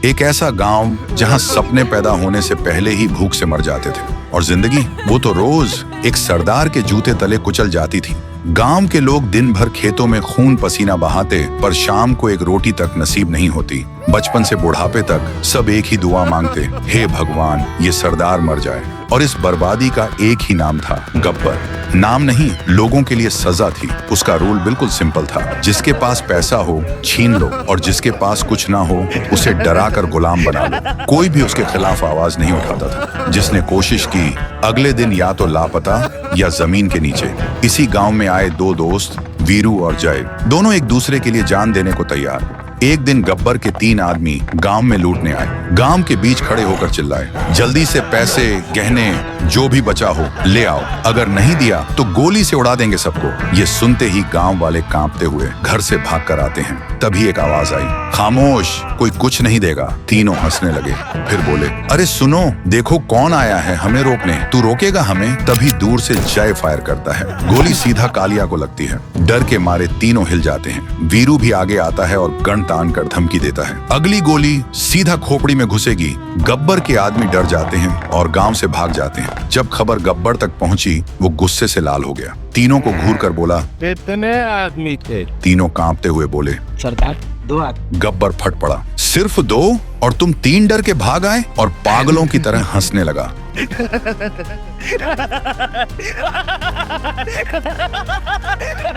एक ऐसा गांव जहां सपने पैदा होने से पहले ही भूख से मर जाते थे और जिंदगी वो तो रोज एक सरदार के जूते तले कुचल जाती थी। गांव के लोग दिन भर खेतों में खून पसीना बहाते, पर शाम को एक रोटी तक नसीब नहीं होती। बचपन से बुढ़ापे तक सब एक ही दुआ मांगते, हे भगवान ये सरदार मर जाए। और इस बर्बादी का एक ही नाम था, गब्बर। नाम नहीं, लोगों के लिए सजा थी। उसका रूल बिल्कुल सिंपल था, जिसके पास पैसा हो छीन लो और जिसके पास कुछ ना हो उसे डरा कर गुलाम बना लो। कोई भी उसके खिलाफ आवाज नहीं उठाता था। जिसने कोशिश की अगले दिन या तो लापता या जमीन के नीचे। इसी गांव में आए दो दोस्त, वीरू और जय, दोनों एक दूसरे के लिए जान देने को तैयार। एक दिन गब्बर के 3 आदमी गांव में लूटने आए। गांव के बीच खड़े होकर चिल्लाए, जल्दी से पैसे गहने जो भी बचा हो ले आओ, अगर नहीं दिया तो गोली से उड़ा देंगे सबको। ये सुनते ही गांव वाले कांपते हुए घर से भाग कर आते हैं। तभी एक आवाज आई, खामोश, कोई कुछ नहीं देगा। तीनों हंसने लगे, फिर बोले, अरे सुनो, देखो कौन आया है हमें रोकने, तू रोकेगा हमें? तभी दूर से जय फायर करता है। गोली सीधा कालिया को लगती है। डर के मारे तीनों हिल जाते हैं। वीरू भी आगे आता है और गन तान कर धमकी देता है, अगली गोली सीधा खोपड़ी में घुसेगी। गब्बर के आदमी डर जाते हैं और गांव से भाग जाते हैं। जब खबर गब्बर तक पहुंची, वो गुस्से से लाल हो गया। तीनों को घूर कर बोला, कितने आदमी थे? तीनों कांपते हुए बोले, सरदार 2 आदमी। गब्बर फट पड़ा, सिर्फ 2? और तुम 3 डर के भाग आए? और पागलों की तरह हंसने लगा।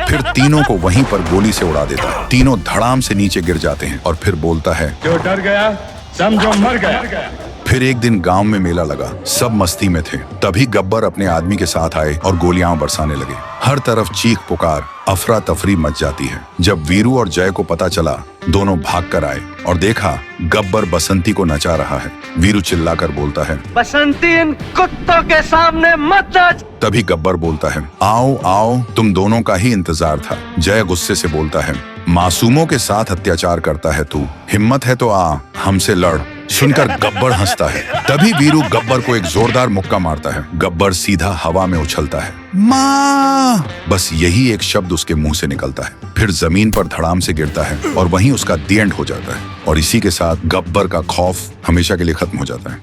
फिर तीनों को वहीं पर गोली से उड़ा देता है। तीनों धड़ाम से नीचे गिर जाते हैं और फिर बोलता है, जो डर गया समझो मर गया। फिर एक दिन गांव में मेला लगा, सब मस्ती में थे। तभी गब्बर अपने आदमी के साथ आए और गोलियां बरसाने लगे। हर तरफ चीख पुकार, अफरा तफरी मच जाती है। जब वीरू और जय को पता चला, दोनों भाग कर आए और देखा गब्बर बसंती को नचा रहा है। वीरू चिल्लाकर बोलता है, बसंती इन कुत्तों के सामने मत नाच। तभी गब्बर बोलता है, आओ आओ, तुम दोनों का ही इंतजार था। जय गुस्से से बोलता है, मासूमों के साथ अत्याचार करता है तू, हिम्मत है तो आ हमसे लड़। सुनकर गब्बर हंसता है। तभी वीरू गब्बर को एक जोरदार मुक्का मारता है। गब्बर सीधा हवा में उछलता है, माँ! बस यही एक शब्द उसके मुंह से निकलता है। फिर जमीन पर धड़ाम से गिरता है और वहीं उसका दी एंड हो जाता है। और इसी के साथ गब्बर का खौफ हमेशा के लिए खत्म हो जाता है।